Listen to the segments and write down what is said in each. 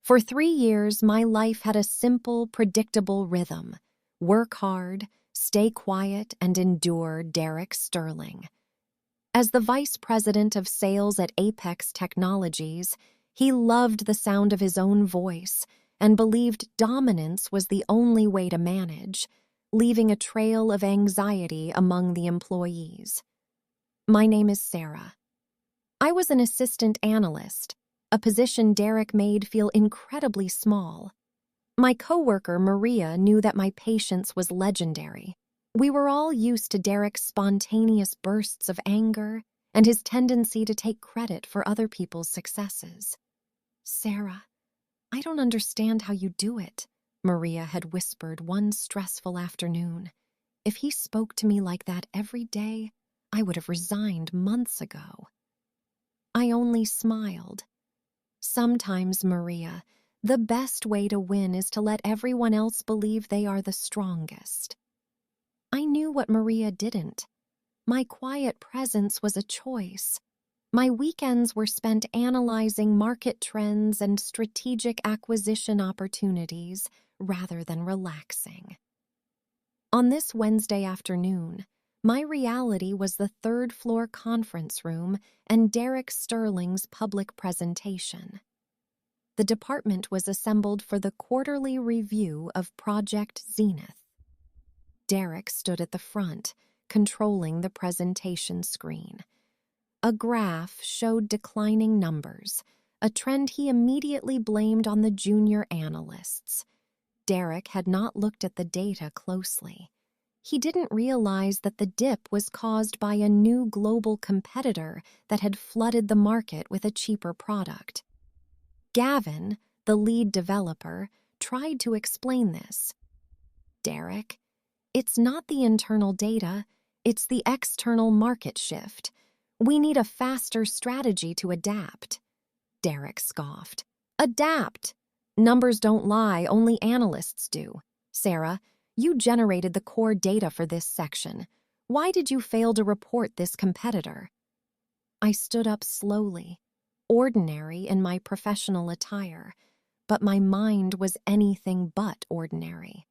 For 3 years, my life had a simple, predictable rhythm. Work hard, stay quiet, and endure. Derek Sterling. As the vice president of sales at Apex Technologies, he loved the sound of his own voice and believed dominance was the only way to manage, leaving a trail of anxiety among the employees. My name is Sarah. I was an assistant analyst, a position Derek made feel incredibly small. My coworker, Maria, knew that my patience was legendary. We were all used to Derek's spontaneous bursts of anger and his tendency to take credit for other people's successes. "Sarah, I don't understand how you do it," Maria had whispered one stressful afternoon. "If he spoke to me like that every day, I would have resigned months ago." I only smiled. "Sometimes, Maria, the best way to win is to let everyone else believe they are the strongest." I knew what Maria didn't. My quiet presence was a choice. My weekends were spent analyzing market trends and strategic acquisition opportunities rather than relaxing. On this Wednesday afternoon, my reality was the third-floor conference room and Derek Sterling's public presentation. The department was assembled for the quarterly review of Project Zenith. Derek stood at the front, controlling the presentation screen. A graph showed declining numbers, a trend he immediately blamed on the junior analysts. Derek had not looked at the data closely. He didn't realize that the dip was caused by a new global competitor that had flooded the market with a cheaper product. Gavin, the lead developer, tried to explain this. "Derek, it's not the internal data, it's the external market shift. We need a faster strategy to adapt." Derek scoffed. "Adapt? Numbers don't lie, only analysts do. Sarah, you generated the core data for this section. Why did you fail to report this competitor?" I stood up slowly, ordinary in my professional attire, but my mind was anything but ordinary.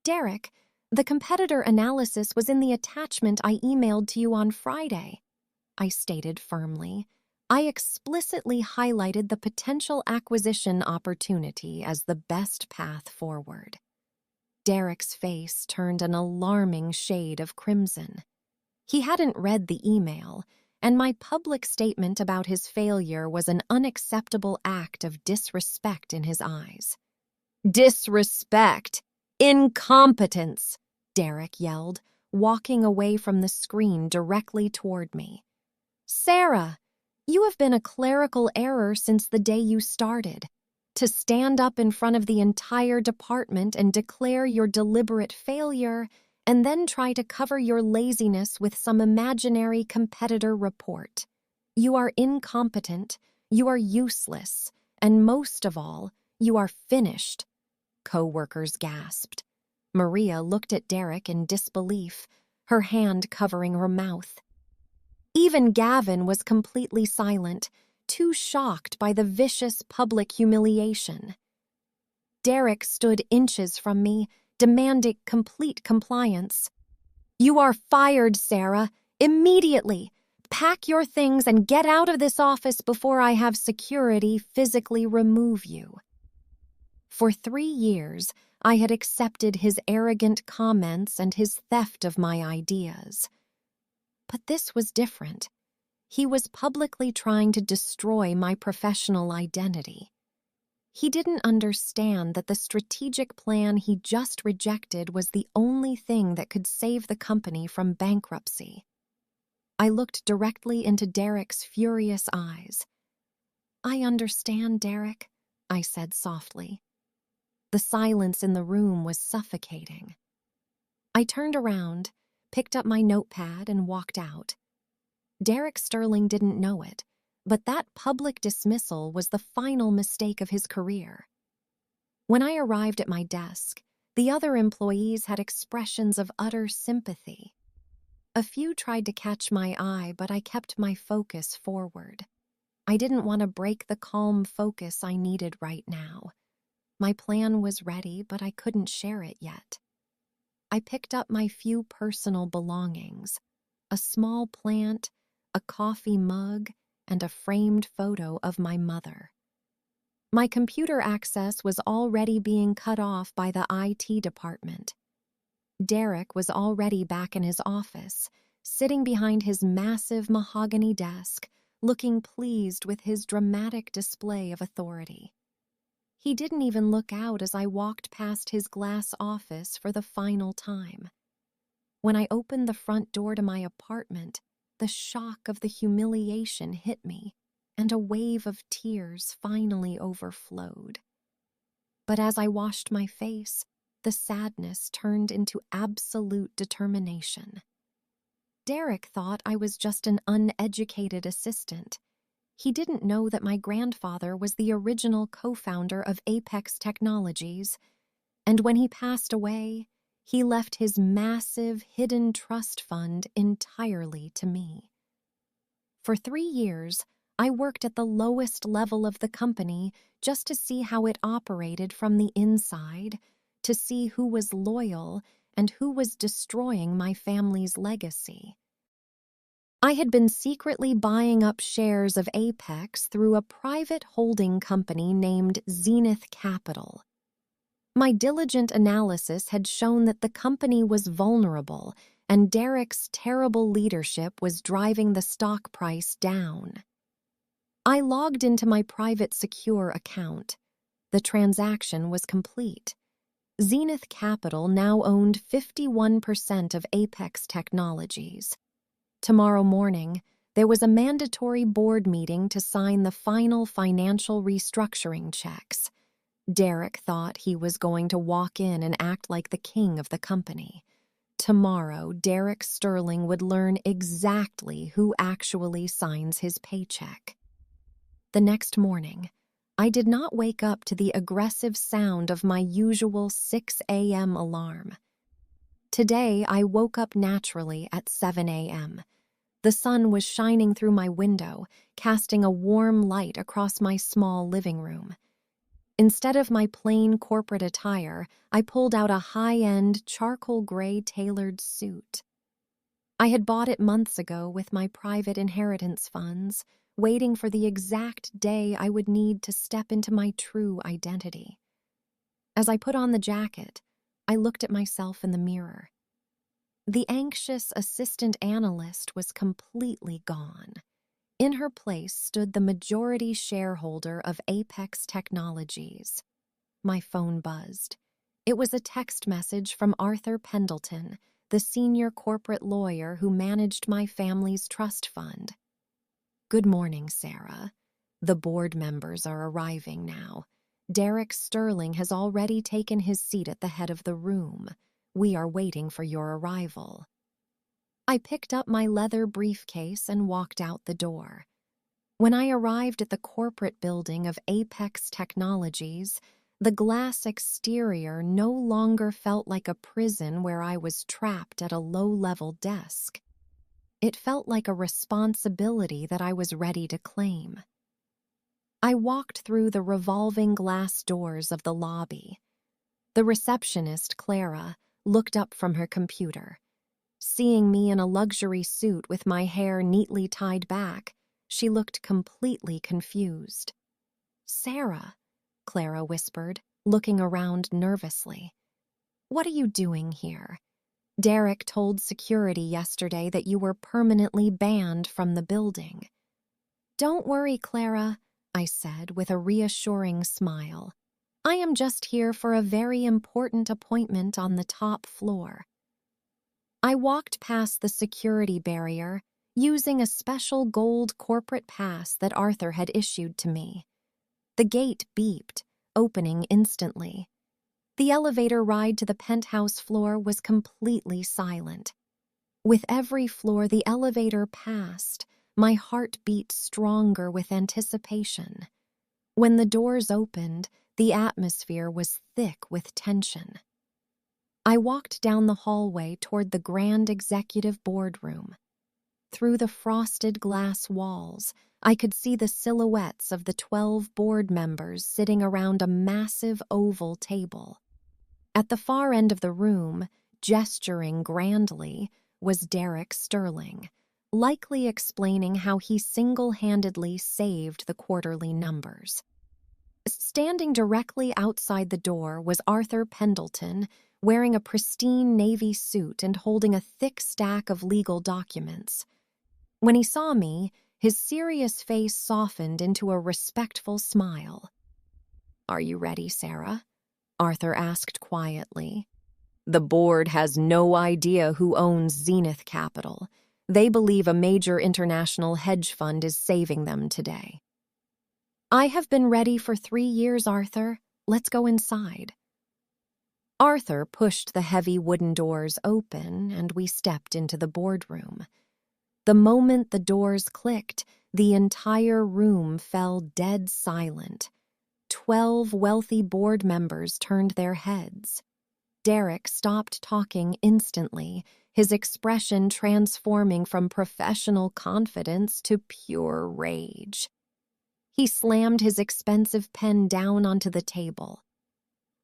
"Derek, the competitor analysis was in the attachment I emailed to you on Friday," I stated firmly. I explicitly highlighted the potential acquisition opportunity as the best path forward. Derek's face turned an alarming shade of crimson. He hadn't read the email, and my public statement about his failure was an unacceptable act of disrespect in his eyes. "Disrespect! Incompetence!" Derek yelled, walking away from the screen directly toward me. "Sarah, you have been a clerical error since the day you started. To stand up in front of the entire department and declare your deliberate failure, and then try to cover your laziness with some imaginary competitor report. You are incompetent, you are useless, and most of all, you are finished," co-workers gasped. Maria looked at Derek in disbelief, her hand covering her mouth. Even Gavin was completely silent, too shocked by the vicious public humiliation. Derek stood inches from me, demanding complete compliance. "You are fired, Sarah. Immediately. Pack your things and get out of this office before I have security physically remove you." For 3 years, I had accepted his arrogant comments and his theft of my ideas. But this was different. He was publicly trying to destroy my professional identity. He didn't understand that the strategic plan he just rejected was the only thing that could save the company from bankruptcy. I looked directly into Derek's furious eyes. "I understand, Derek," I said softly. The silence in the room was suffocating. I turned around, picked up my notepad, and walked out. Derek Sterling didn't know it, but that public dismissal was the final mistake of his career. When I arrived at my desk, the other employees had expressions of utter sympathy. A few tried to catch my eye, but I kept my focus forward. I didn't want to break the calm focus I needed right now. My plan was ready, but I couldn't share it yet. I picked up my few personal belongings, a small plant, a coffee mug, and a framed photo of my mother. My computer access was already being cut off by the IT department. Derek was already back in his office, sitting behind his massive mahogany desk, looking pleased with his dramatic display of authority. He didn't even look out as I walked past his glass office for the final time. When I opened the front door to my apartment, the shock of the humiliation hit me, and a wave of tears finally overflowed. But as I washed my face, the sadness turned into absolute determination. Derek thought I was just an uneducated assistant. He didn't know that my grandfather was the original co-founder of Apex Technologies, and when he passed away, he left his massive hidden trust fund entirely to me. For 3 years, I worked at the lowest level of the company just to see how it operated from the inside, to see who was loyal and who was destroying my family's legacy. I had been secretly buying up shares of Apex through a private holding company named Zenith Capital. My diligent analysis had shown that the company was vulnerable, and Derek's terrible leadership was driving the stock price down. I logged into my private secure account. The transaction was complete. Zenith Capital now owned 51% of Apex Technologies. Tomorrow morning, there was a mandatory board meeting to sign the final financial restructuring checks. Derek thought he was going to walk in and act like the king of the company. Tomorrow, Derek Sterling would learn exactly who actually signs his paycheck. The next morning, I did not wake up to the aggressive sound of my usual 6 a.m. alarm. Today, I woke up naturally at 7 a.m. The sun was shining through my window, casting a warm light across my small living room. Instead of my plain corporate attire, I pulled out a high-end charcoal gray tailored suit. I had bought it months ago with my private inheritance funds, waiting for the exact day I would need to step into my true identity. As I put on the jacket, I looked at myself in the mirror. The anxious assistant analyst was completely gone. In her place stood the majority shareholder of Apex Technologies. My phone buzzed. It was a text message from Arthur Pendleton, the senior corporate lawyer who managed my family's trust fund. "Good morning, Sarah. The board members are arriving now. Derek Sterling has already taken his seat at the head of the room. We are waiting for your arrival." I picked up my leather briefcase and walked out the door. When I arrived at the corporate building of Apex Technologies, the glass exterior no longer felt like a prison where I was trapped at a low-level desk. It felt like a responsibility that I was ready to claim. I walked through the revolving glass doors of the lobby. The receptionist, Clara, looked up from her computer. Seeing me in a luxury suit with my hair neatly tied back, she looked completely confused. "Sarah," Clara whispered, looking around nervously. "What are you doing here? Derek told security yesterday that you were permanently banned from the building." "Don't worry, Clara," I said with a reassuring smile. "I am just here for a very important appointment on the top floor." I walked past the security barrier, using a special gold corporate pass that Arthur had issued to me. The gate beeped, opening instantly. The elevator ride to the penthouse floor was completely silent. With every floor the elevator passed, my heart beat stronger with anticipation. When the doors opened, the atmosphere was thick with tension. I walked down the hallway toward the grand executive boardroom. Through the frosted glass walls, I could see the silhouettes of the 12 board members sitting around a massive oval table. At the far end of the room, gesturing grandly, was Derek Sterling, likely explaining how he single-handedly saved the quarterly numbers. Standing directly outside the door was Arthur Pendleton, wearing a pristine navy suit and holding a thick stack of legal documents. When he saw me, his serious face softened into a respectful smile. "Are you ready, Sarah?" Arthur asked quietly. "The board has no idea who owns Zenith Capital. They believe a major international hedge fund is saving them today." "I have been ready for 3 years, Arthur. Let's go inside." Arthur pushed the heavy wooden doors open, and we stepped into the boardroom. The moment the doors clicked, the entire room fell dead silent. 12 wealthy board members turned their heads. Derek stopped talking instantly, his expression transforming from professional confidence to pure rage. He slammed his expensive pen down onto the table.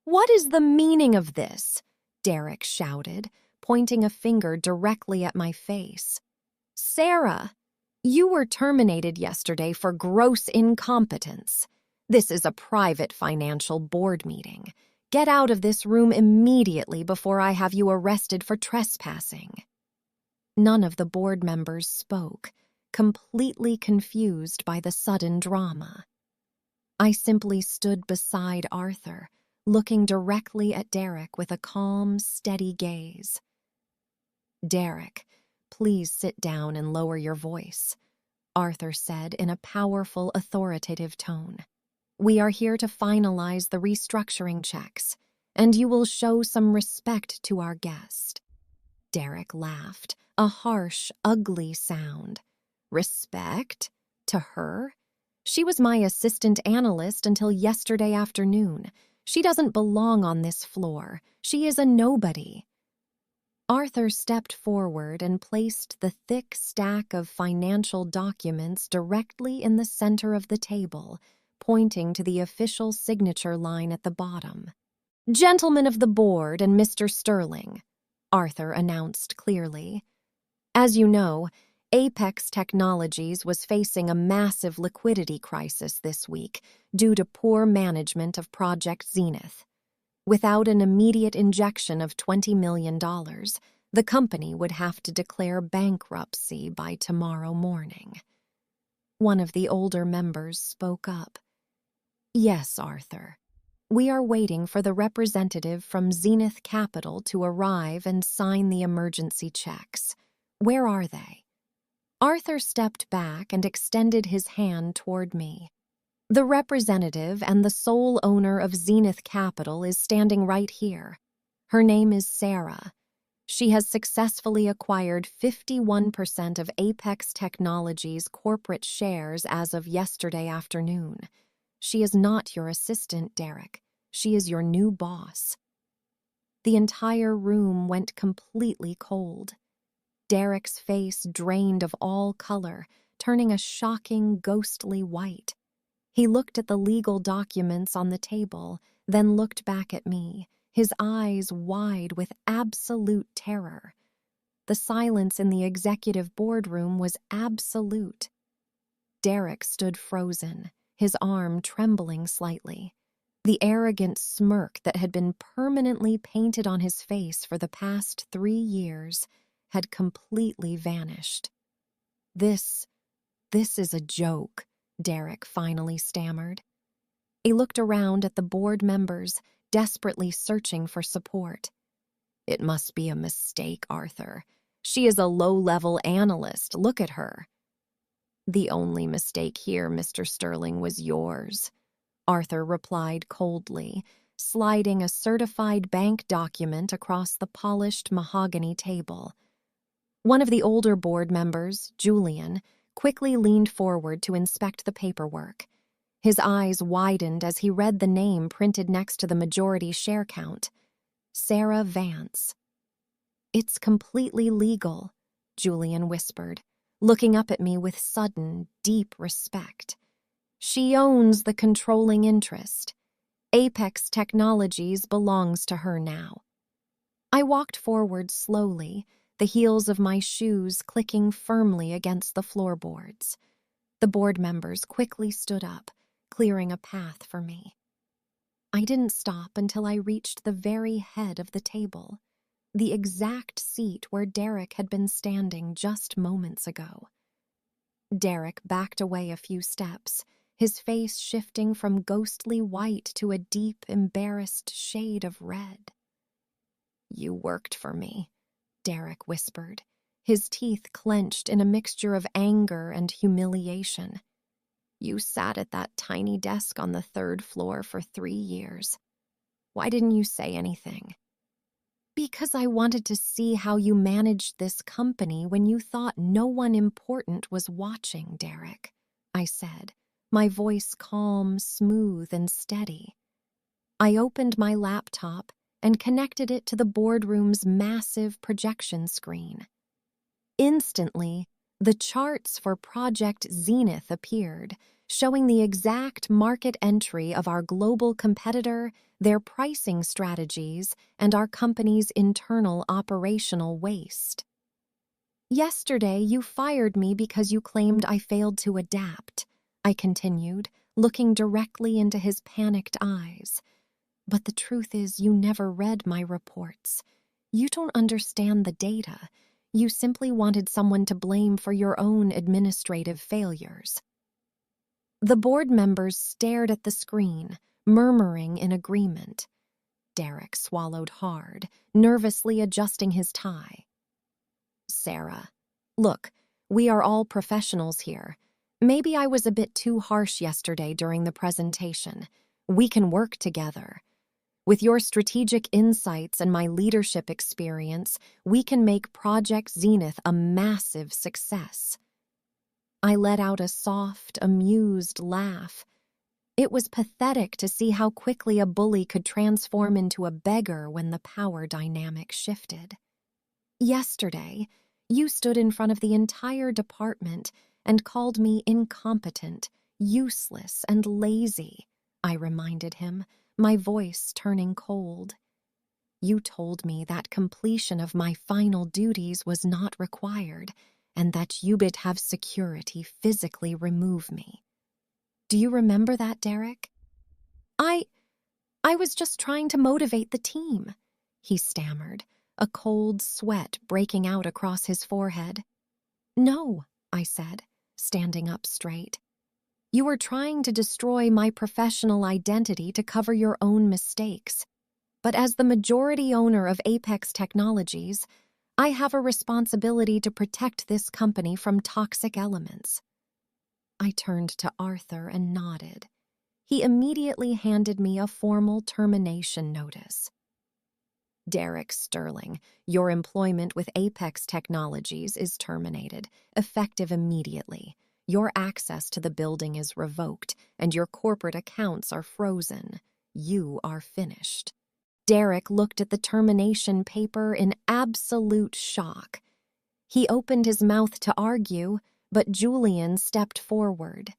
"What is the meaning of this?" Derek shouted, pointing a finger directly at my face. "Sarah, you were terminated yesterday for gross incompetence. This is a private financial board meeting. Get out of this room immediately before I have you arrested for trespassing." None of the board members spoke, completely confused by the sudden drama. I simply stood beside Arthur, looking directly at Derek with a calm, steady gaze. "Derek, please sit down and lower your voice," Arthur said in a powerful, authoritative tone. "We are here to finalize the restructuring checks, and you will show some respect to our guest." Derek laughed, a harsh, ugly sound. "Respect? To her? She was my assistant analyst until yesterday afternoon. She doesn't belong on this floor. She is a nobody." Arthur stepped forward and placed the thick stack of financial documents directly in the center of the table, pointing to the official signature line at the bottom. "Gentlemen of the board and Mr. Sterling," Arthur announced clearly. "As you know, Apex Technologies was facing a massive liquidity crisis this week due to poor management of Project Zenith. Without an immediate injection of $20 million, the company would have to declare bankruptcy by tomorrow morning." One of the older members spoke up. "Yes, Arthur. We are waiting for the representative from Zenith Capital to arrive and sign the emergency checks. Where are they?" Arthur stepped back and extended his hand toward me. "The representative and the sole owner of Zenith Capital is standing right here. Her name is Sarah. She has successfully acquired 51% of Apex Technologies' corporate shares as of yesterday afternoon. She is not your assistant, Derek. She is your new boss." The entire room went completely cold. Derek's face drained of all color, turning a shocking, ghostly white. He looked at the legal documents on the table, then looked back at me, his eyes wide with absolute terror. The silence in the executive boardroom was absolute. Derek stood frozen, his arm trembling slightly. The arrogant smirk that had been permanently painted on his face for the past 3 years had completely vanished. This is a joke," Derek finally stammered. He looked around at the board members, desperately searching for support. "It must be a mistake, Arthur. She is a low-level analyst. Look at her." "The only mistake here, Mr. Sterling, was yours," Arthur replied coldly, sliding a certified bank document across the polished mahogany table. One of the older board members, Julian, quickly leaned forward to inspect the paperwork. His eyes widened as he read the name printed next to the majority share count. Sarah Vance. "It's completely legal," Julian whispered, looking up at me with sudden, deep respect. She owns the controlling interest. Apex Technologies belongs to her now. I walked forward slowly, the heels of my shoes clicking firmly against the floorboards. The board members quickly stood up, clearing a path for me. I didn't stop until I reached the very head of the table, the exact seat where Derek had been standing just moments ago. Derek backed away a few steps, his face shifting from ghostly white to a deep, embarrassed shade of red. "You worked for me," Derek whispered, his teeth clenched in a mixture of anger and humiliation. "You sat at that tiny desk on the 3rd floor for 3 years. Why didn't you say anything?" "Because I wanted to see how you managed this company when you thought no one important was watching, Derek," I said, my voice calm, smooth, and steady. I opened my laptop and connected it to the boardroom's massive projection screen. Instantly, the charts for Project Zenith appeared, showing the exact market entry of our global competitor, their pricing strategies, and our company's internal operational waste. "Yesterday, you fired me because you claimed I failed to adapt," I continued, looking directly into his panicked eyes. "But the truth is, you never read my reports. You don't understand the data. You simply wanted someone to blame for your own administrative failures." The board members stared at the screen, murmuring in agreement. Derek swallowed hard, nervously adjusting his tie. "Sarah, look, we are all professionals here. Maybe I was a bit too harsh yesterday during the presentation. We can work together. With your strategic insights and my leadership experience, we can make Project Zenith a massive success." I let out a soft, amused laugh. It was pathetic to see how quickly a bully could transform into a beggar when the power dynamic shifted. "Yesterday, you stood in front of the entire department and called me incompetent, useless, and lazy," I reminded him, my voice turning cold. "You told me that completion of my final duties was not required, and that you would have security physically remove me. Do you remember that, Derek?" I was just trying to motivate the team," he stammered, a cold sweat breaking out across his forehead. "No," I said, standing up straight. "You were trying to destroy my professional identity to cover your own mistakes. But as the majority owner of Apex Technologies, I have a responsibility to protect this company from toxic elements." I turned to Arthur and nodded. He immediately handed me a formal termination notice. "Derek Sterling, your employment with Apex Technologies is terminated, effective immediately. Your access to the building is revoked, and your corporate accounts are frozen. You are finished." Derek looked at the termination paper in absolute shock. He opened his mouth to argue, but Julian stepped forward.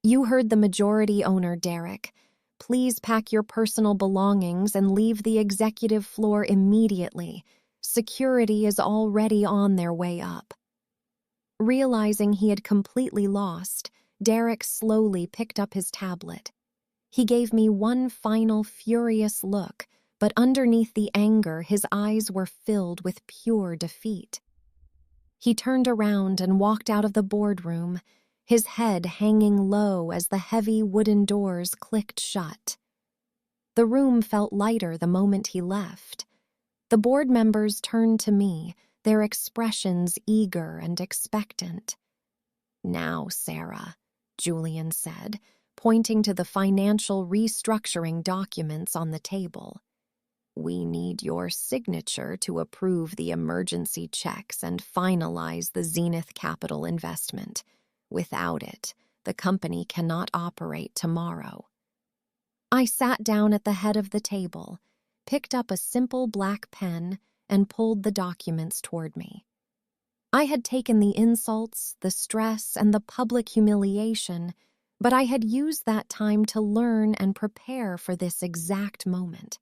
"You heard the majority owner, Derek. Please pack your personal belongings and leave the executive floor immediately. Security is already on their way up." Realizing he had completely lost, Derek slowly picked up his tablet. He gave me one final furious look, but underneath the anger, his eyes were filled with pure defeat. He turned around and walked out of the boardroom, his head hanging low as the heavy wooden doors clicked shut. The room felt lighter the moment he left. The board members turned to me, their expressions eager and expectant. "Now, Sarah," Julian said, pointing to the financial restructuring documents on the table. "We need your signature to approve the emergency checks and finalize the Zenith capital investment. Without it, the company cannot operate tomorrow." I sat down at the head of the table, picked up a simple black pen, and pulled the documents toward me. I had taken the insults, the stress, and the public humiliation, but I had used that time to learn and prepare for this exact moment.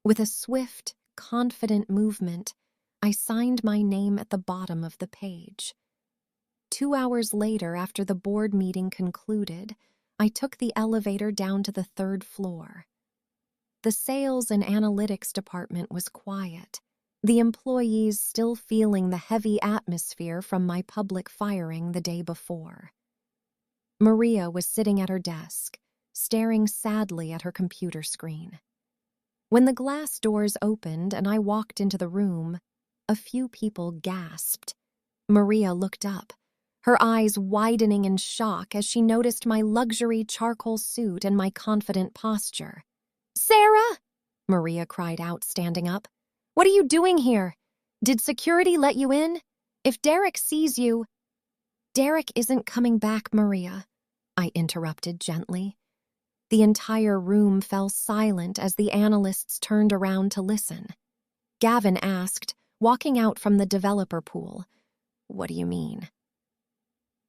With a swift, confident movement, I signed my name at the bottom of the page. 2 hours later, after the board meeting concluded, I took the elevator down to the 3rd floor. The sales and analytics department was quiet, the employees still feeling the heavy atmosphere from my public firing the day before. Maria was sitting at her desk, staring sadly at her computer screen. When the glass doors opened and I walked into the room, a few people gasped. Maria looked up, her eyes widening in shock as she noticed my luxury charcoal suit and my confident posture. "Sarah!" Maria cried out, standing up. "What are you doing here? Did security let you in? If Derek sees you—" "Derek isn't coming back, Maria," I interrupted gently. The entire room fell silent as the analysts turned around to listen. Gavin asked, walking out from the developer pool, "What do you mean?"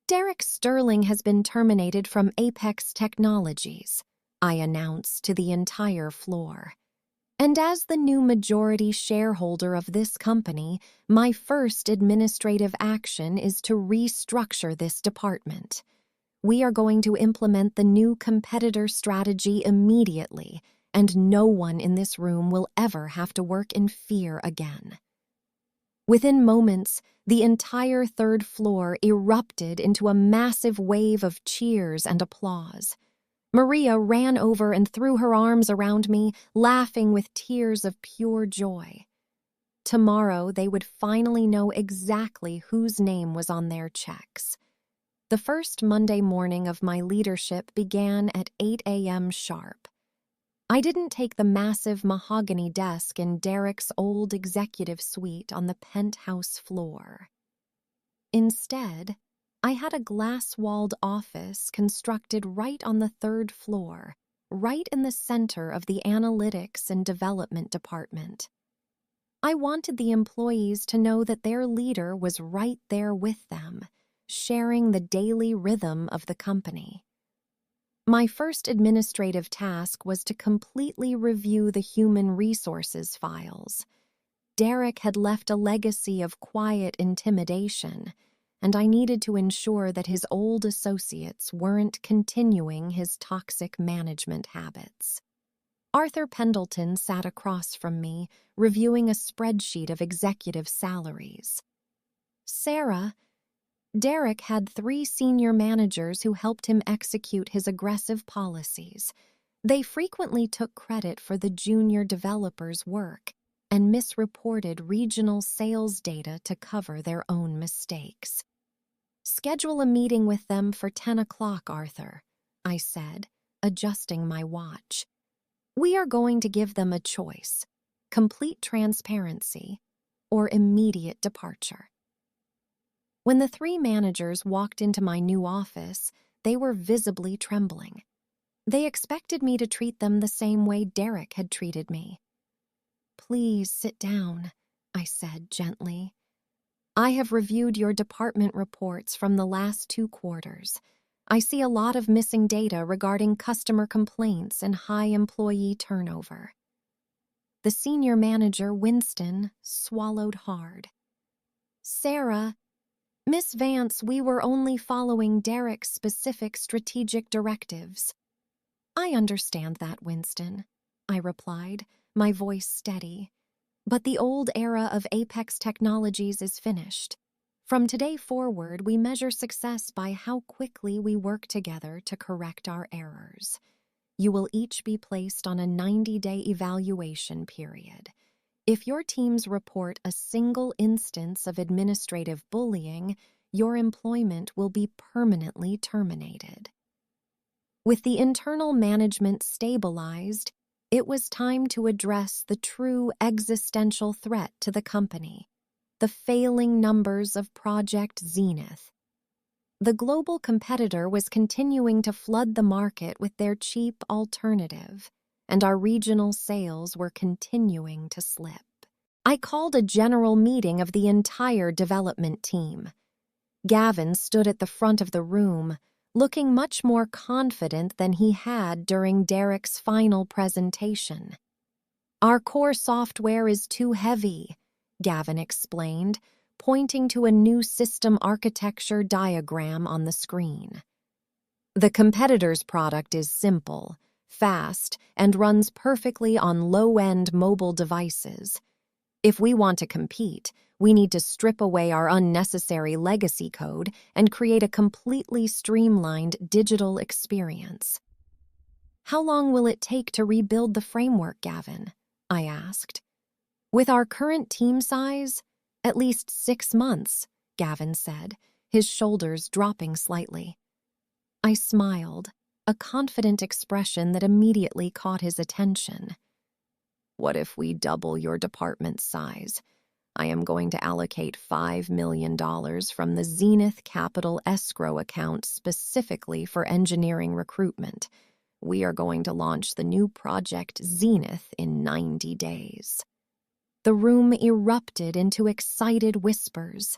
"Derek Sterling has been terminated from Apex Technologies," I announced to the entire floor. "And as the new majority shareholder of this company, my first administrative action is to restructure this department. We are going to implement the new competitor strategy immediately, and no one in this room will ever have to work in fear again." Within moments, the entire 3rd floor erupted into a massive wave of cheers and applause. Maria ran over and threw her arms around me, laughing with tears of pure joy. Tomorrow, they would finally know exactly whose name was on their checks. The first Monday morning of my leadership began at 8 a.m. sharp. I didn't take the massive mahogany desk in Derek's old executive suite on the penthouse floor. Instead, I had a glass-walled office constructed right on the 3rd floor, right in the center of the analytics and development department. I wanted the employees to know that their leader was right there with them, sharing the daily rhythm of the company. My first administrative task was to completely review the human resources files. Derek had left a legacy of quiet intimidation, and I needed to ensure that his old associates weren't continuing his toxic management habits. Arthur Pendleton sat across from me, reviewing a spreadsheet of executive salaries. "Sarah, Derek had 3 senior managers who helped him execute his aggressive policies. They frequently took credit for the junior developers' work and misreported regional sales data to cover their own mistakes. Schedule a meeting with them for 10 o'clock, Arthur," I said, adjusting my watch. "We are going to give them a choice: complete transparency or immediate departure." When the 3 managers walked into my new office, they were visibly trembling. They expected me to treat them the same way Derek had treated me. "Please sit down," I said gently. "I have reviewed your department reports from the last 2 quarters. I see a lot of missing data regarding customer complaints and high employee turnover." The senior manager, Winston, swallowed hard. "Sarah, Miss Vance, we were only following Derek's specific strategic directives." "I understand that, Winston," I replied, my voice steady. "But the old era of Apex Technologies is finished. From today forward, we measure success by how quickly we work together to correct our errors. You will each be placed on a 90-day evaluation period. If your teams report a single instance of administrative bullying, your employment will be permanently terminated." With the internal management stabilized, it was time to address the true existential threat to the company: the failing numbers of Project Zenith. The global competitor was continuing to flood the market with their cheap alternative, and our regional sales were continuing to slip. I called a general meeting of the entire development team. Gavin stood at the front of the room, looking much more confident than he had during Derek's final presentation. "Our core software is too heavy," Gavin explained, pointing to a new system architecture diagram on the screen. "The competitor's product is simple, fast, and runs perfectly on low-end mobile devices. If we want to compete, we need to strip away our unnecessary legacy code and create a completely streamlined digital experience." "How long will it take to rebuild the framework, Gavin?" I asked. "With our current team size, at least 6 months," Gavin said, his shoulders dropping slightly. I smiled, a confident expression that immediately caught his attention. "What if we double your department's size? I am going to allocate $5 million from the Zenith Capital escrow account specifically for engineering recruitment. We are going to launch the new project Zenith in 90 days. The room erupted into excited whispers.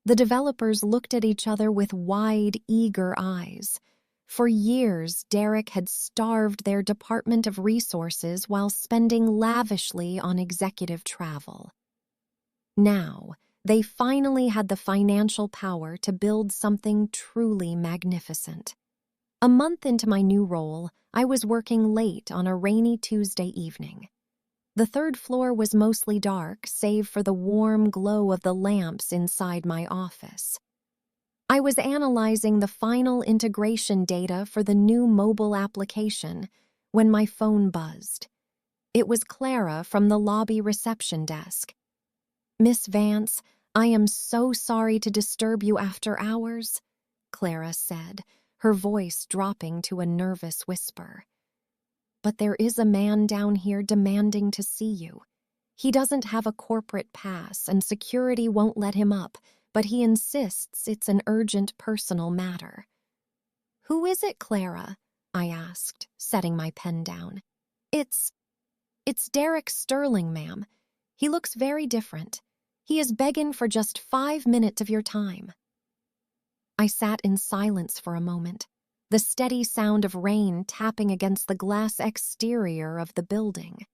The developers looked at each other with wide, eager eyes. For years, Derek had starved their department of resources while spending lavishly on executive travel. Now, they finally had the financial power to build something truly magnificent. A month into my new role, I was working late on a rainy Tuesday evening. The third floor was mostly dark, save for the warm glow of the lamps inside my office. I was analyzing the final integration data for the new mobile application when my phone buzzed. It was Clara from the lobby reception desk. "Miss Vance, I am so sorry to disturb you after hours," Clara said, her voice dropping to a nervous whisper. "But there is a man down here demanding to see you. He doesn't have a corporate pass and security won't let him up, but he insists it's an urgent personal matter." "Who is it, Clara?" I asked, setting my pen down. It's Derek Sterling, ma'am. He looks very different. He is begging for just 5 minutes of your time." I sat in silence for a moment, the steady sound of rain tapping against the glass exterior of the building.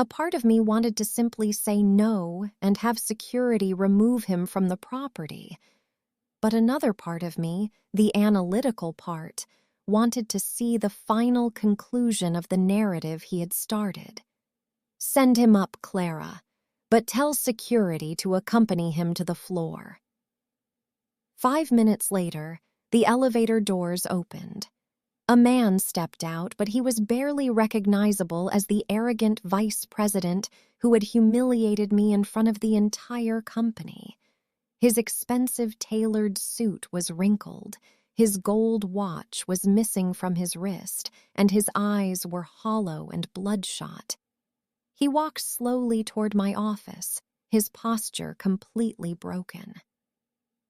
A part of me wanted to simply say no and have security remove him from the property. But another part of me, the analytical part, wanted to see the final conclusion of the narrative he had started. "Send him up, Clara, but tell security to accompany him to the floor." 5 minutes later, the elevator doors opened. A man stepped out, but he was barely recognizable as the arrogant vice president who had humiliated me in front of the entire company. His expensive tailored suit was wrinkled, his gold watch was missing from his wrist, and his eyes were hollow and bloodshot. He walked slowly toward my office, his posture completely broken.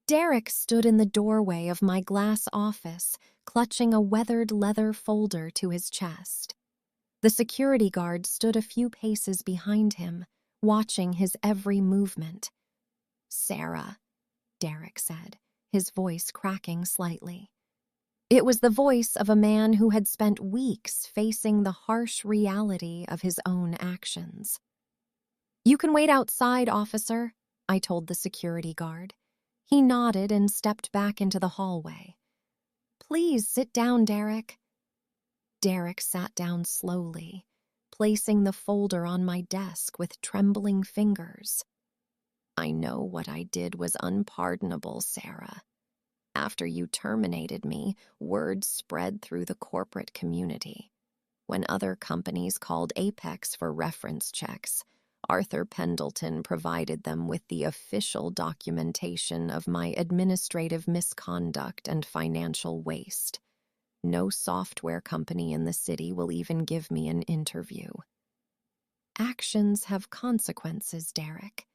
Derek stood in the doorway of my glass office, clutching a weathered leather folder to his chest. The security guard stood a few paces behind him, watching his every movement. "Sarah," Derek said, his voice cracking slightly. It was the voice of a man who had spent weeks facing the harsh reality of his own actions. "You can wait outside, officer," I told the security guard. He nodded and stepped back into the hallway. "Please sit down, Derek." Derek sat down slowly, placing the folder on my desk with trembling fingers. "I know what I did was unpardonable, Sarah. After you terminated me, word spread through the corporate community. When other companies called Apex for reference checks, Arthur Pendleton provided them with the official documentation of my administrative misconduct and financial waste. No software company in the city will even give me an interview." "Actions have consequences, Derek,"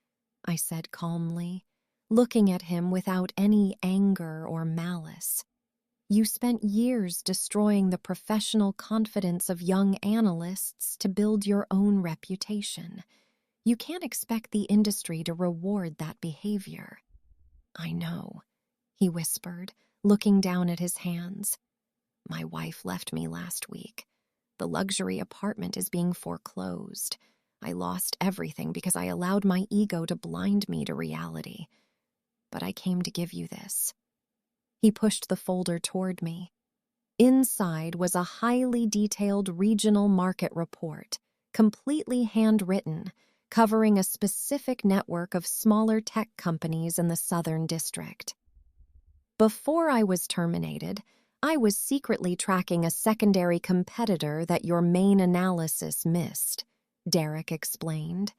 I said calmly, looking at him without any anger or malice. "You spent years destroying the professional confidence of young analysts to build your own reputation. You can't expect the industry to reward that behavior. I know, he whispered, looking down at his hands. My wife left me last week. The luxury apartment is being foreclosed. I lost everything because I allowed my ego to blind me to reality. But I came to give you this. He pushed the folder toward me. Inside was a highly detailed regional market report, completely handwritten, covering a specific network of smaller tech companies in the Southern District. Before I was terminated, I was secretly tracking a secondary competitor that your main analysis missed, Derek explained.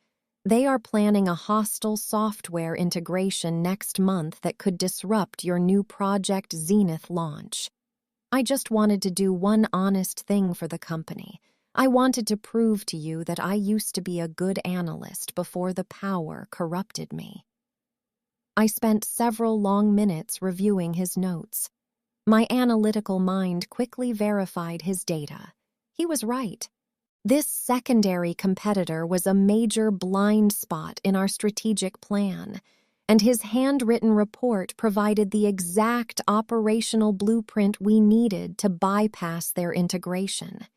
They are planning a hostile software integration next month that could disrupt your new Project Zenith launch. I just wanted to do one honest thing for the company. I wanted to prove to you that I used to be a good analyst before the power corrupted me. I spent several long minutes reviewing his notes. My analytical mind quickly verified his data. He was right. This secondary competitor was a major blind spot in our strategic plan, and his handwritten report provided the exact operational blueprint we needed to bypass their integration.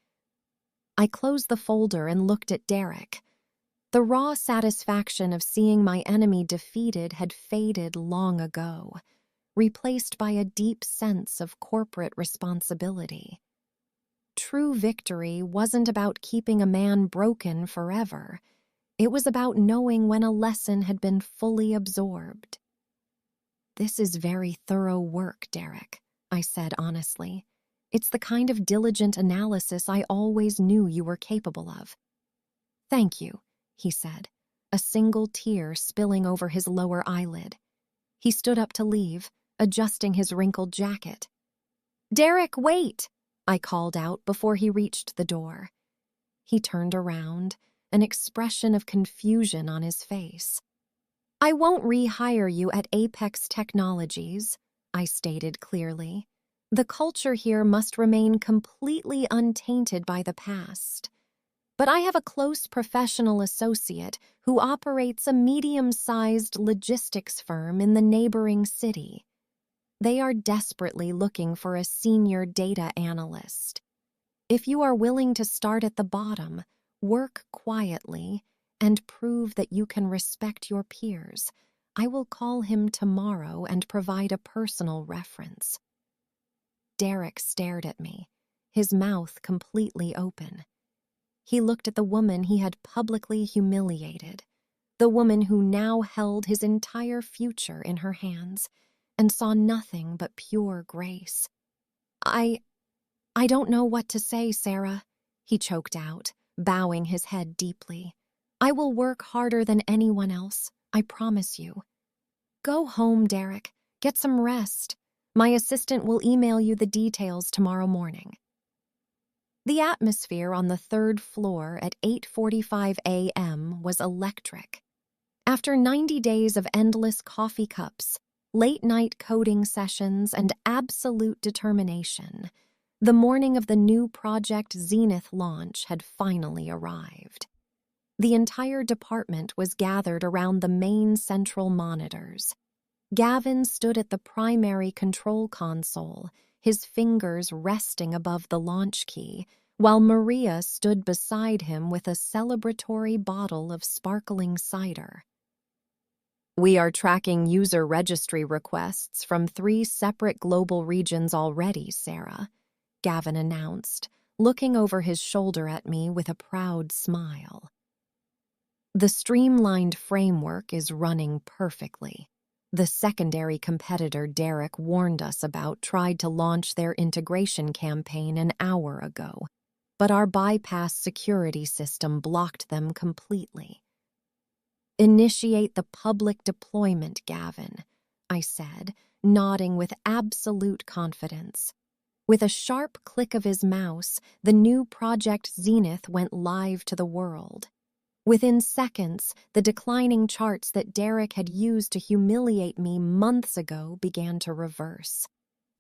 I closed the folder and looked at Derek. The raw satisfaction of seeing my enemy defeated had faded long ago, replaced by a deep sense of corporate responsibility. True victory wasn't about keeping a man broken forever. It was about knowing when a lesson had been fully absorbed. This is very thorough work, Derek, I said honestly. It's the kind of diligent analysis I always knew you were capable of. Thank you, he said, a single tear spilling over his lower eyelid. He stood up to leave, adjusting his wrinkled jacket. Derek, wait! I called out before he reached the door. He turned around, an expression of confusion on his face. I won't rehire you at Apex Technologies, I stated clearly. The culture here must remain completely untainted by the past. But I have a close professional associate who operates a medium-sized logistics firm in the neighboring city. They are desperately looking for a senior data analyst. If you are willing to start at the bottom, work quietly, and prove that you can respect your peers, I will call him tomorrow and provide a personal reference. Derek stared at me, his mouth completely open. He looked at the woman he had publicly humiliated, the woman who now held his entire future in her hands, and saw nothing but pure grace. I don't know what to say, Sarah, he choked out, bowing his head deeply. I will work harder than anyone else, I promise you. Go home, Derek. Get some rest. My assistant will email you the details tomorrow morning. The atmosphere on the third floor at 8:45 a.m. was electric. After 90 days of endless coffee cups, late-night coding sessions, and absolute determination, the morning of the new Project Zenith launch had finally arrived. The entire department was gathered around the main central monitors. Gavin stood at the primary control console, his fingers resting above the launch key, while Maria stood beside him with a celebratory bottle of sparkling cider. We are tracking user registry requests from 3 separate global regions already, Sarah, Gavin announced, looking over his shoulder at me with a proud smile. The streamlined framework is running perfectly. The secondary competitor Derek warned us about tried to launch their integration campaign an hour ago, but our bypass security system blocked them completely. Initiate the public deployment, Gavin, I said, nodding with absolute confidence. With a sharp click of his mouse, the new Project Zenith went live to the world. Within seconds, the declining charts that Derek had used to humiliate me months ago began to reverse.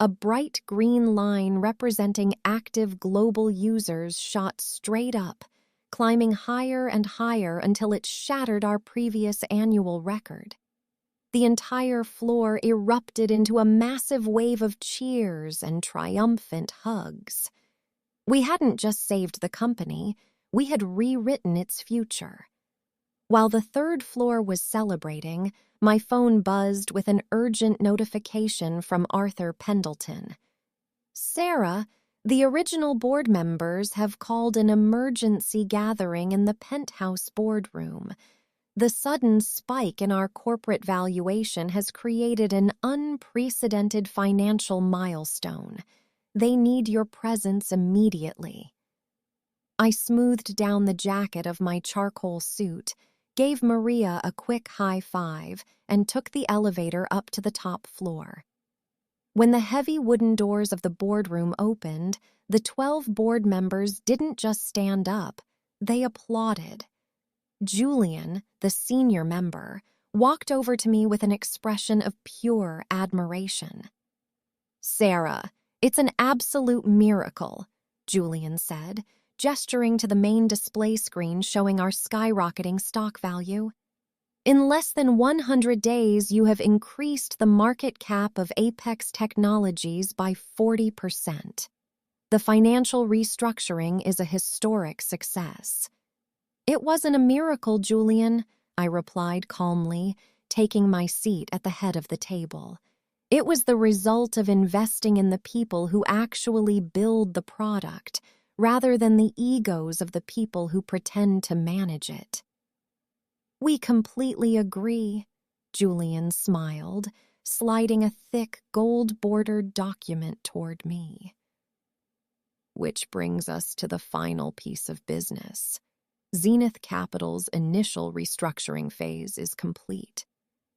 A bright green line representing active global users shot straight up, climbing higher and higher until it shattered our previous annual record. The entire floor erupted into a massive wave of cheers and triumphant hugs. We hadn't just saved the company, we had rewritten its future. While the third floor was celebrating, my phone buzzed with an urgent notification from Arthur Pendleton. "Sarah, the original board members have called an emergency gathering in the penthouse boardroom. The sudden spike in our corporate valuation has created an unprecedented financial milestone. They need your presence immediately." I smoothed down the jacket of my charcoal suit, gave Maria a quick high five, and took the elevator up to the top floor. When the heavy wooden doors of the boardroom opened, the 12 board members didn't just stand up, they applauded. Julian, the senior member, walked over to me with an expression of pure admiration. "Sarah, it's an absolute miracle," Julian said, gesturing to the main display screen showing our skyrocketing stock value. "In less than 100 days, you have increased the market cap of Apex Technologies by 40%. The financial restructuring is a historic success." "It wasn't a miracle, Julian," I replied calmly, taking my seat at the head of the table. "It was the result of investing in the people who actually build the product, rather than the egos of the people who pretend to manage it." "We completely agree," Julian smiled, sliding a thick, gold-bordered document toward me. "Which brings us to the final piece of business. Zenith Capital's initial restructuring phase is complete.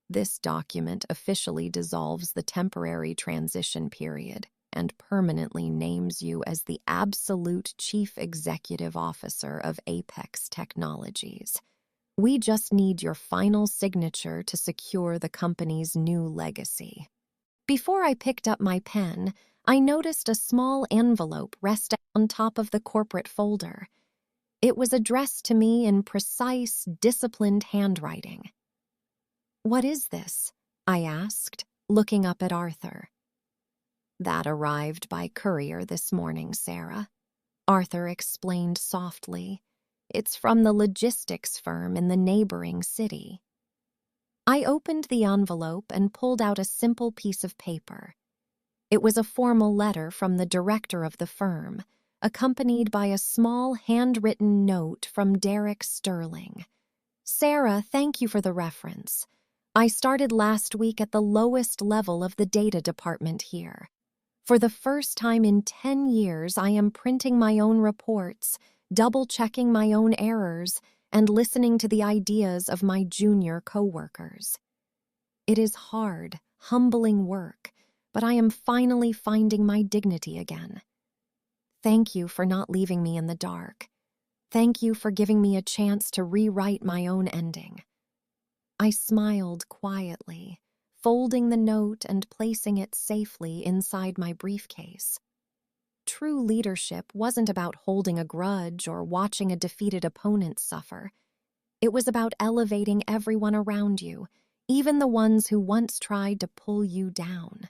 This document officially dissolves the temporary transition period and permanently names you as the absolute chief executive officer of Apex Technologies. We just need your final signature to secure the company's new legacy." Before I picked up my pen, I noticed a small envelope resting on top of the corporate folder. It was addressed to me in precise, disciplined handwriting. "What is this?" I asked, looking up at Arthur. "That arrived by courier this morning, Sarah," Arthur explained softly. "It's from the logistics firm in the neighboring city." I opened the envelope and pulled out a simple piece of paper. It was a formal letter from the director of the firm, accompanied by a small handwritten note from Derek Sterling. "Sarah, thank you for the reference. I started last week at the lowest level of the data department here. For the first time in 10 years, I am printing my own reports, double-checking my own errors, and listening to the ideas of my junior coworkers. It is hard, humbling work, but I am finally finding my dignity again. Thank you for not leaving me in the dark. Thank you for giving me a chance to rewrite my own ending." I smiled quietly, folding the note and placing it safely inside my briefcase. True leadership wasn't about holding a grudge or watching a defeated opponent suffer. It was about elevating everyone around you, even the ones who once tried to pull you down.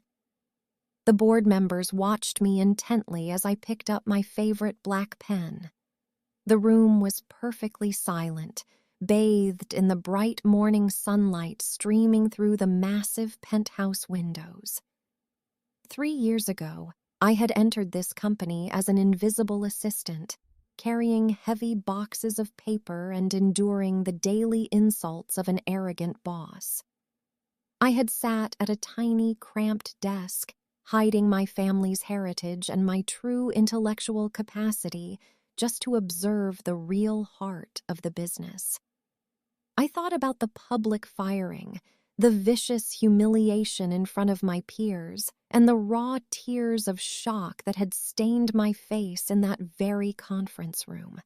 The board members watched me intently as I picked up my favorite black pen. The room was perfectly silent, bathed in the bright morning sunlight streaming through the massive penthouse windows. 3 years ago, I had entered this company as an invisible assistant, carrying heavy boxes of paper and enduring the daily insults of an arrogant boss. I had sat at a tiny, cramped desk, hiding my family's heritage and my true intellectual capacity just to observe the real heart of the business. I thought about the public firing, the vicious humiliation in front of my peers, and the raw tears of shock that had stained my face in that very conference room.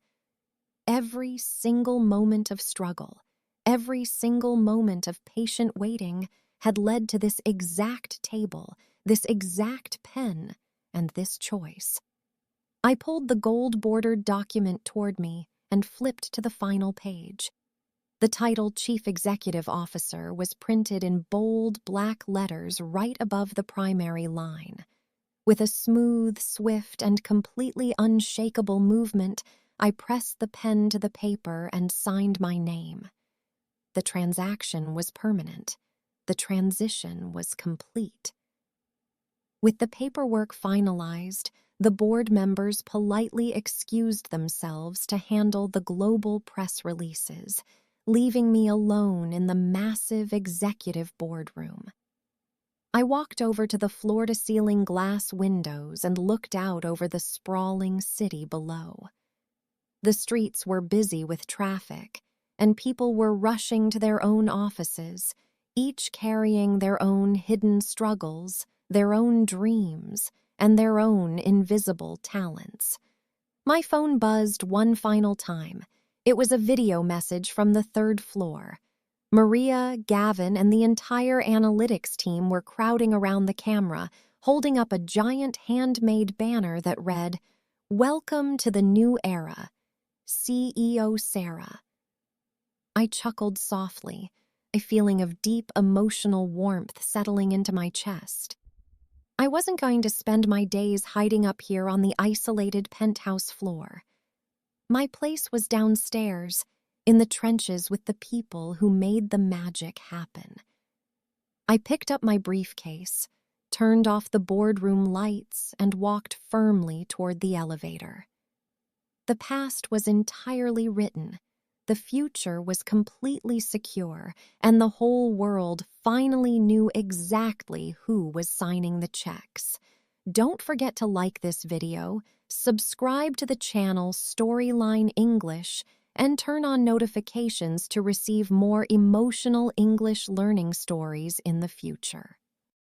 Every single moment of struggle, every single moment of patient waiting had led to this exact table, this exact pen, and this choice. I pulled the gold-bordered document toward me and flipped to the final page. The title Chief Executive Officer was printed in bold black letters right above the primary line. With a smooth, swift, and completely unshakable movement, I pressed the pen to the paper and signed my name. The transaction was permanent. The transition was complete. With the paperwork finalized, the board members politely excused themselves to handle the global press releases, leaving me alone in the massive executive boardroom. I walked over to the floor-to-ceiling glass windows and looked out over the sprawling city below. The streets were busy with traffic, and people were rushing to their own offices, each carrying their own hidden struggles, their own dreams, and their own invisible talents. My phone buzzed one final time. It was a video message from the third floor. Maria, Gavin, and the entire analytics team were crowding around the camera, holding up a giant handmade banner that read, "Welcome to the new era, CEO Sarah." I chuckled softly, a feeling of deep emotional warmth settling into my chest. I wasn't going to spend my days hiding up here on the isolated penthouse floor. My place was downstairs, in the trenches with the people who made the magic happen. I picked up my briefcase, turned off the boardroom lights, and walked firmly toward the elevator. The past was entirely written. The future was completely secure, and the whole world finally knew exactly who was signing the checks. Don't forget to like this video, subscribe to the channel Storyline English, and turn on notifications to receive more emotional English learning stories in the future.